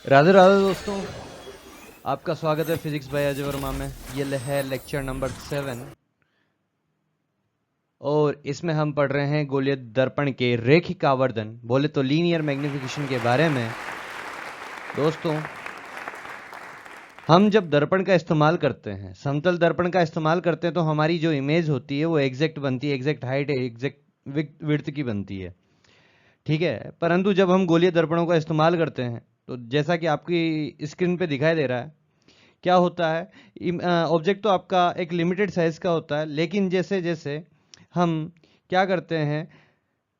राधे राधे दोस्तों, आपका स्वागत है फिजिक्स बाय अजय वर्मा में। ये है लेक्चर नंबर 7 और इसमें हम पढ़ रहे हैं गोलीय दर्पण के रैखिक आवर्धन, बोले तो लीनियर मैग्निफिकेशन के बारे में। दोस्तों, हम जब दर्पण का इस्तेमाल करते हैं, समतल दर्पण का इस्तेमाल करते हैं, तो हमारी जो इमेज होती है वो एग्जैक्ट बनती है, एग्जैक्ट हाइट, एग्जैक्ट विड्थ की बनती है, ठीक है। परंतु जब हम गोलीय दर्पणों का इस्तेमाल करते हैं, तो जैसा कि आपकी स्क्रीन पे दिखाई दे रहा है, क्या होता है, ऑब्जेक्ट तो आपका एक लिमिटेड साइज का होता है, लेकिन जैसे जैसे हम क्या करते हैं,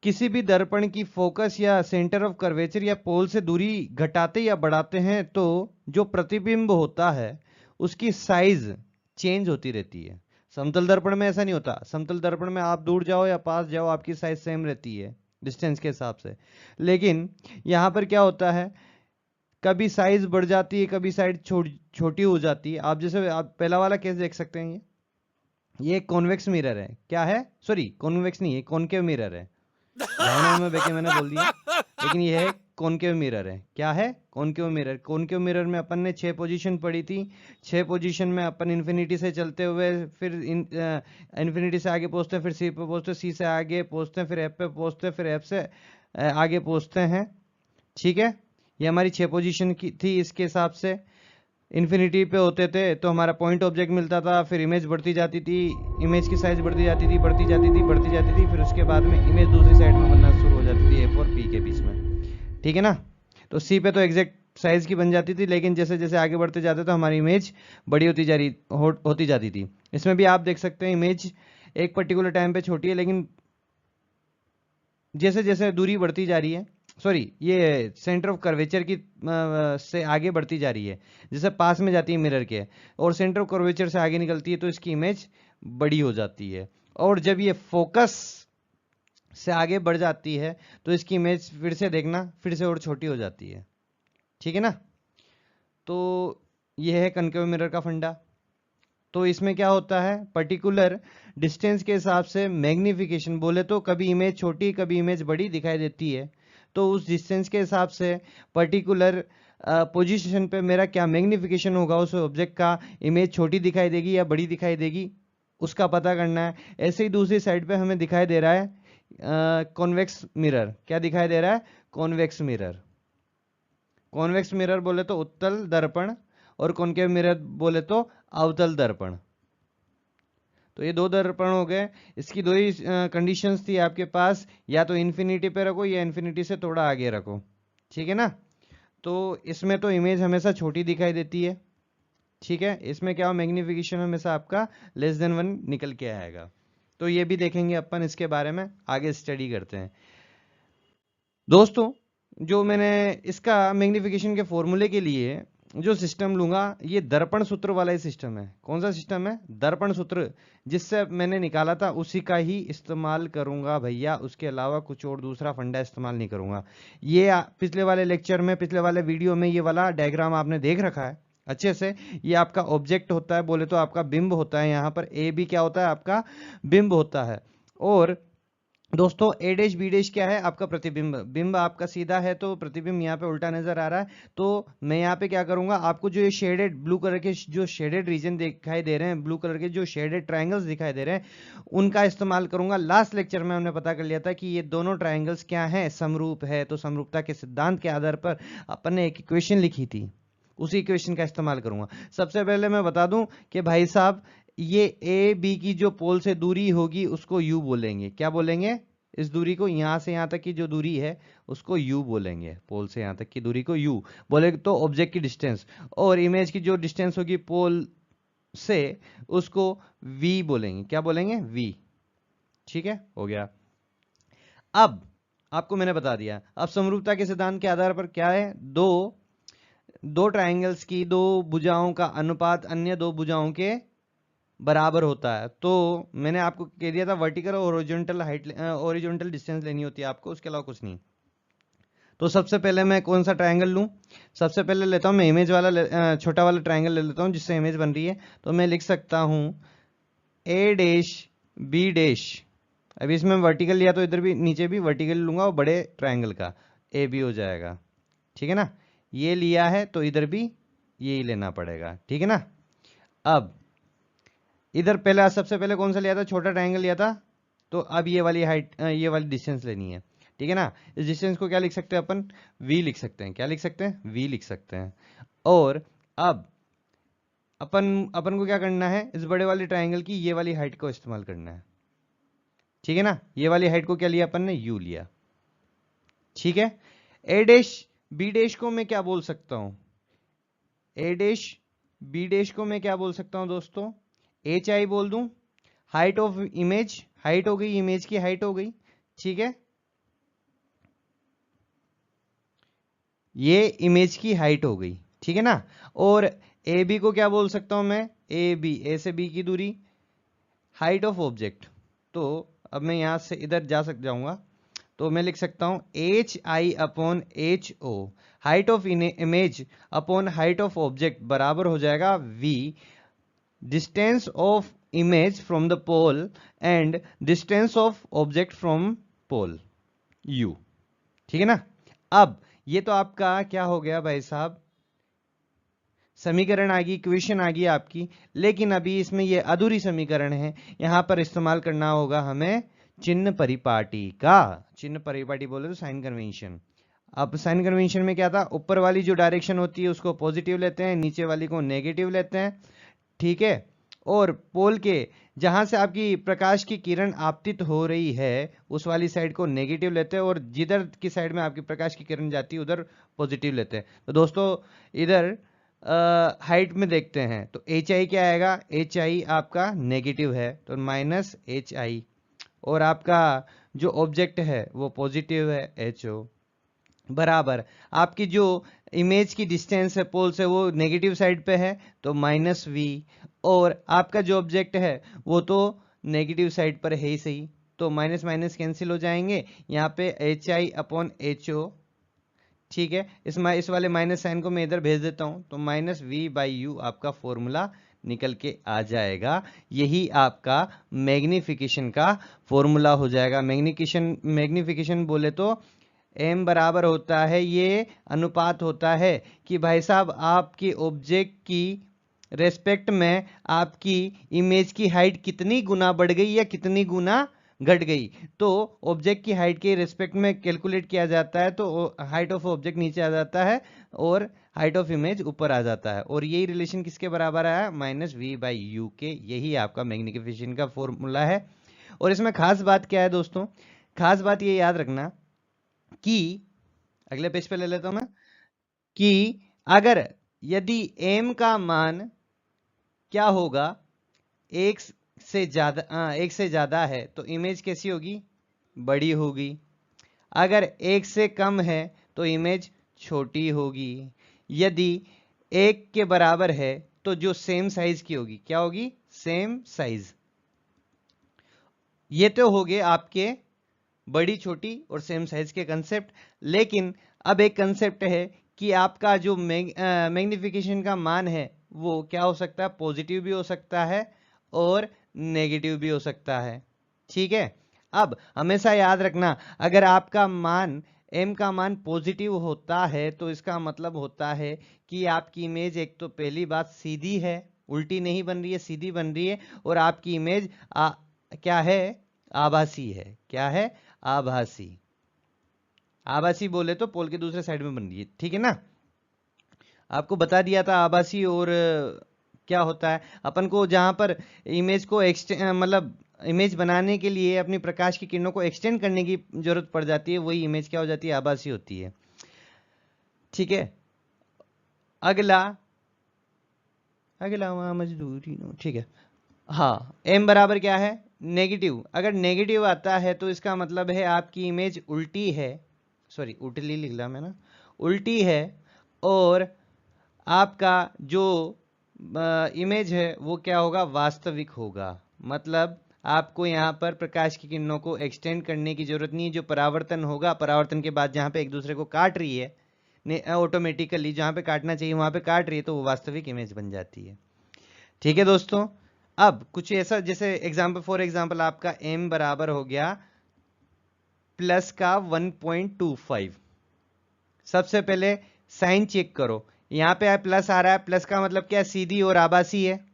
किसी भी दर्पण की फोकस या सेंटर ऑफ कर्वेचर या पोल से दूरी घटाते या बढ़ाते हैं, तो जो प्रतिबिंब होता है उसकी साइज चेंज होती रहती है। समतल दर्पण में ऐसा नहीं होता। समतल दर्पण में आप दूर जाओ या पास जाओ, आपकी साइज सेम रहती है डिस्टेंस के हिसाब से। लेकिन यहां पर क्या होता है, कभी साइज बढ़ जाती है, कभी साइज छोटी हो जाती है। आप जैसे आप पहला वाला केस देख सकते हैं, ये कॉन्वेक्स मिरर है। क्या है, सॉरी कॉन्वेक्स नहीं है, कॉनकेव मिरर है। डायनामो में बेके मैंने बोल दिया, लेकिन ये है कॉनकेव मिरर है। क्या है, कॉनकेव मिरर। कॉनकेव मिरर में अपन ने 6 पोजीशन पढ़ी थी। 6 पोजीशन में अपन इन्फिनिटी से चलते हुए फिर इन्फिनिटी से आगे पहुंचते हैं, फिर सी पे पहुंचते हैं, सी से आगे पहुंचते हैं, फिर एफ पे पहुंचते हैं, फिर एफ से आगे पहुंचते हैं, ठीक है। ये हमारी 6 पोजीशन की थी। इसके हिसाब से इन्फिनिटी पे होते थे तो हमारा पॉइंट ऑब्जेक्ट मिलता था, फिर इमेज बढ़ती जाती थी, इमेज की साइज बढ़ती जाती थी, बढ़ती जाती थी, बढ़ती जाती थी, फिर उसके बाद में इमेज दूसरी साइड में बनना शुरू हो जाती थी, एफ और पी के बीच में, ठीक है ना। तो सी पे तो एग्जैक्ट साइज की बन जाती थी, लेकिन जैसे जैसे आगे बढ़ते जाते तो हमारी इमेज बड़ी होती जाती थी। इसमें भी आप देख सकते हैं, इमेज एक पर्टिकुलर टाइम पे छोटी है, लेकिन जैसे जैसे दूरी बढ़ती जा रही है, सॉरी ये सेंटर ऑफ कर्वेचर की से आगे बढ़ती जा रही है, जैसे पास में जाती है मिरर के और सेंटर ऑफ कर्वेचर से आगे निकलती है, तो इसकी इमेज बड़ी हो जाती है। और जब ये फोकस से आगे बढ़ जाती है तो इसकी इमेज फिर से देखना, फिर से और छोटी हो जाती है, ठीक है ना। तो ये है कनकेव मिरर का फंडा। तो इसमें क्या होता है, पर्टिकुलर डिस्टेंस के हिसाब से मैग्निफिकेशन, बोले तो कभी इमेज छोटी कभी इमेज बड़ी दिखाई देती है, तो उस डिस्टेंस के हिसाब से पर्टिकुलर पोजीशन पे मेरा क्या मैग्निफिकेशन होगा, उस ऑब्जेक्ट का इमेज छोटी दिखाई देगी या बड़ी दिखाई देगी, उसका पता करना है। ऐसे ही दूसरी साइड पे हमें दिखाई दे रहा है कॉन्वेक्स मिरर। क्या दिखाई दे रहा है, कॉन्वेक्स मिरर। कॉन्वेक्स मिरर बोले तो उत्तल दर्पण, और कॉनकेव मिरर बोले तो अवतल दर्पण। तो ये दो दर्पण हो गए। इसकी दो ही कंडीशंस थी आपके पास, या तो इन्फिनिटी पे रखो या इन्फिनिटी से थोड़ा आगे रखो, ठीक है ना। तो इसमें तो इमेज हमेशा छोटी दिखाई देती है, ठीक है। इसमें क्या हो, मैग्निफिकेशन हमेशा आपका <<1 निकल के आएगा। तो ये भी देखेंगे अपन, इसके बारे में आगे स्टडी करते हैं दोस्तों। जो मैंने इसका मैग्निफिकेशन के फॉर्मूले के लिए जो सिस्टम लूंगा, ये दर्पण सूत्र वाला ही सिस्टम है। कौन सा सिस्टम है, दर्पण सूत्र, जिससे मैंने निकाला था उसी का ही इस्तेमाल करूंगा भैया। उसके अलावा कुछ और दूसरा फंडा इस्तेमाल नहीं करूंगा। ये पिछले वाले लेक्चर में, पिछले वाले वीडियो में ये वाला डायग्राम आपने देख रखा है अच्छे से। ये आपका ऑब्जेक्ट होता है, बोले तो आपका बिंब होता है। यहाँ पर ए बी क्या होता है, आपका बिंब होता है। और दोस्तों ए डैश बी डैश क्या है, आपका प्रतिबिंब। बिंब आपका सीधा है तो प्रतिबिंब यहाँ पे उल्टा नजर आ रहा है। तो मैं यहाँ पे क्या करूंगा, आपको जो ये शेडेड ब्लू कलर के जो शेडेड रीजन दिखाई दे रहे हैं, ब्लू कलर के जो शेडेड ट्रायंगल्स दिखाई दे रहे हैं, उनका इस्तेमाल करूंगा। लास्ट लेक्चर में हमने पता कर लिया था कि ये दोनों ट्रायंगल्स क्या है, समरूप है। तो समरूपता के सिद्धांत के आधार पर अपन ने एक इक्वेशन लिखी थी, उसी इक्वेशन का इस्तेमाल करूंगा। सबसे पहले मैं बता दूं कि भाई साहब, ये ए बी की जो पोल से दूरी होगी उसको यू बोलेंगे। क्या बोलेंगे, इस दूरी को, यहां से यहां तक की जो दूरी है उसको यू बोलेंगे। पोल से यहां तक की दूरी को यू बोले तो ऑब्जेक्ट की डिस्टेंस, और इमेज की जो डिस्टेंस होगी पोल से उसको वी बोलेंगे। क्या बोलेंगे, वी, ठीक है, हो गया। अब आपको मैंने बता दिया। अब समरूपता के सिद्धांत के आधार पर क्या है, दो दो ट्रायंगल्स की दो भुजाओं का अनुपात अन्य दो भुजाओं के बराबर होता है। तो मैंने आपको कह दिया था वर्टिकल और ओरिजेंटल हाइट, ओरिजेंटल डिस्टेंस लेनी होती है आपको, उसके अलावा कुछ नहीं। तो सबसे पहले मैं कौन सा ट्रायंगल लूं, सबसे पहले लेता हूं मैं इमेज वाला, छोटा वाला ट्रायंगल ले लेता हूं जिससे इमेज बन रही है। तो मैं लिख सकता हूं ए डैश बी डैश। अभी इसमें वर्टिकल लिया तो इधर भी नीचे भी वर्टिकल लूंगा और बड़े ट्रायंगल का ए बी हो जाएगा, ठीक है ना। ये लिया है तो इधर भी यही लेना पड़ेगा, ठीक है ना। अब इधर पहले सबसे पहले कौन सा लिया था, छोटा ट्रायंगल लिया था, तो अब ये वाली हाइट ये वाली डिस्टेंस लेनी है, ठीक है ना। इस डिस्टेंस को क्या लिख सकते हैं अपन, v लिख सकते हैं, क्या लिख सकते हैं, v लिख सकते हैं। और अब अपन अपन को क्या करना है, इस बड़े वाले ट्रायंगल की ये वाली हाइट को इस्तेमाल करना है, ठीक है ना। ये वाली हाइट को क्या लिया अपन ने, u लिया, ठीक है। a डैश b डैश को मैं क्या बोल सकता हूं, a डैश b डैश को मैं क्या बोल सकता हूं दोस्तों, एच आई बोल दूं। हाइट ऑफ इमेज, हाइट हो गई, इमेज की हाइट हो गई, ठीक है। ये इमेज की हाइट हो गई, ठीक है ना। और ए बी को क्या बोल सकता हूं मैं, ए बी, ए से बी की दूरी, हाइट ऑफ ऑब्जेक्ट। तो अब मैं यहां से इधर जा जाऊंगा, तो मैं लिख सकता हूं H I upon H O, height of image upon height of object बराबर हो जाएगा V, distance of image from the pole and distance of object from pole, U, ठीक है ना। अब ये तो आपका क्या हो गया भाई साहब, समीकरण आ गई, इक्वेशन आ गई आपकी। लेकिन अभी इसमें ये अधूरी समीकरण है, यहां पर इस्तेमाल करना होगा हमें चिन्ह परिपाटी का। चिन्ह परिपाटी बोले तो साइन कन्वेंशन। अब साइन कन्वेंशन में क्या था, ऊपर वाली जो डायरेक्शन होती है उसको पॉजिटिव लेते हैं, नीचे वाली को नेगेटिव लेते हैं, ठीक है। और पोल के जहां से आपकी प्रकाश की किरण आपतित हो रही है उस वाली साइड को नेगेटिव लेते हैं, और जिधर की साइड में आपकी प्रकाश की किरण जाती है उधर पॉजिटिव लेते हैं। तो दोस्तों इधर हाइट में देखते हैं तो एच आई क्या आएगा, एच आई आपका नेगेटिव है तो माइनस एच आई, और आपका जो ऑब्जेक्ट है वो पॉजिटिव है, एच ओ, बराबर आपकी जो इमेज की डिस्टेंस है पोल से वो नेगेटिव साइड पे है तो माइनस वी, और आपका जो ऑब्जेक्ट है वो तो नेगेटिव साइड पर है ही सही, तो माइनस माइनस कैंसिल हो जाएंगे, यहाँ पे H I upon H O, ठीक है। इस वाले माइनस साइन को मैं इधर भेज देता हूं, तो माइनस वी बाई यू आपका फॉर्मूला निकल के आ जाएगा। यही आपका मैग्निफिकेशन का फॉर्मूला हो जाएगा। मैग्निफिकेशन बोले तो m बराबर होता है, ये अनुपात होता है कि भाई साहब आपकी ऑब्जेक्ट की रेस्पेक्ट में आपकी इमेज की हाइट कितनी गुना बढ़ गई या कितनी गुना घट गई। तो ऑब्जेक्ट की हाइट के रेस्पेक्ट में कैलकुलेट किया जाता है, तो हाइट ऑफ ऑब्जेक्ट नीचे आ जाता है और हाइट ऑफ इमेज ऊपर आ जाता है, और यही रिलेशन किसके बराबर आया, माइनस वी बाई यू के। यही आपका मैग्निफिकेशन का फॉर्मूला है। और इसमें खास बात क्या है दोस्तों, खास बात ये याद रखना कि अगले पेज पे ले लेता हूं मैं, कि अगर यदि m का मान क्या होगा, एक से ज्यादा है तो इमेज कैसी होगी, बड़ी होगी। अगर एक से कम है तो इमेज छोटी होगी। यदि एक के बराबर है तो जो सेम साइज की होगी, क्या होगी, सेम साइज। ये तो हो गए आपके बड़ी छोटी और सेम साइज के कंसेप्ट। लेकिन अब एक कंसेप्ट है कि आपका जो मैग्निफिकेशन का मान है वो क्या हो सकता है, पॉजिटिव भी हो सकता है और नेगेटिव भी हो सकता है, ठीक है। अब हमेशा याद रखना, अगर आपका मान m का मान पॉजिटिव होता है तो इसका मतलब होता है कि आपकी इमेज एक तो पहली बात सीधी है, उल्टी नहीं बन रही है, सीधी बन रही है, और आपकी इमेज क्या है, आभासी है। क्या है, आभासी। आभासी बोले तो पोल के दूसरे साइड में बन रही है, ठीक है ना। आपको बता दिया था आभासी और क्या होता है। अपन को जहां पर इमेज को मतलब इमेज बनाने के लिए अपनी प्रकाश की किरणों को एक्सटेंड करने की जरूरत पड़ जाती है, वही इमेज क्या हो जाती है, आभासी होती है, ठीक है। अगला अगला वहां मजदूरी नो, ठीक है। हाँ, m बराबर क्या है, नेगेटिव। अगर नेगेटिव आता है तो इसका मतलब है आपकी इमेज उल्टी है, सॉरी उल्टी लिख लिया मैं ना, उल्टी है, और आपका जो इमेज है वो क्या होगा, वास्तविक होगा। मतलब आपको यहाँ पर प्रकाश की किरणों को एक्सटेंड करने की जरूरत नहीं है। जो परावर्तन होगा, परावर्तन के बाद जहाँ पे एक दूसरे को काट रही है ऑटोमेटिकली, जहाँ पे काटना चाहिए वहाँ पे काट रही है, तो वो वास्तविक इमेज बन जाती है, ठीक है दोस्तों। अब कुछ ऐसा, जैसे एग्जाम्पल फॉर एग्जाम्पल आपका m बराबर हो गया प्लस का 1.25। सबसे पहले साइन चेक करो, यहाँ पे प्लस आ रहा है, प्लस का मतलब क्या है, सीधी और आभासी है।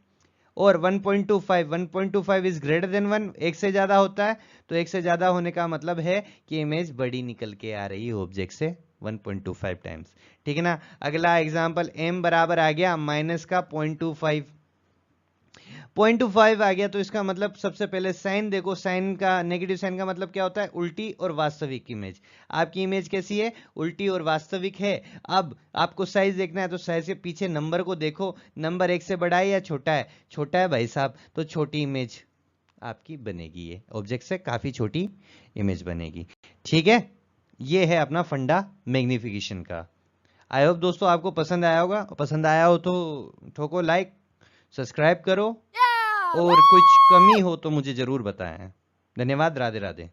और 1.25 इज ग्रेटर देन 1, एक से ज्यादा होता है, तो एक से ज्यादा होने का मतलब है कि इमेज बड़ी निकल के आ रही है ऑब्जेक्ट से 1.25 टाइम्स। ठीक है ना। अगला एग्जांपल, m बराबर आ गया माइनस का 0.25 आ गया, तो इसका मतलब सबसे पहले साइन देखो, साइन का, नेगेटिव साइन का मतलब क्या होता है, उल्टी और वास्तविक इमेज। आपकी इमेज कैसी है, उल्टी और वास्तविक है। अब आपको साइज देखना है, तो साइज के पीछे नंबर को देखो, नंबर एक से बड़ा है या छोटा है, छोटा है भाई साहब, तो छोटी इमेज आपकी बनेगी, ये ऑब्जेक्ट से काफी छोटी इमेज बनेगी। ठीक है, ये है अपना फंडा मैग्निफिकेशन का। आई होप दोस्तों आपको पसंद आया होगा, पसंद आया हो तो ठोको लाइक, सब्सक्राइब करो, और कुछ कमी हो तो मुझे जरूर बताएं। धन्यवाद, राधे राधे।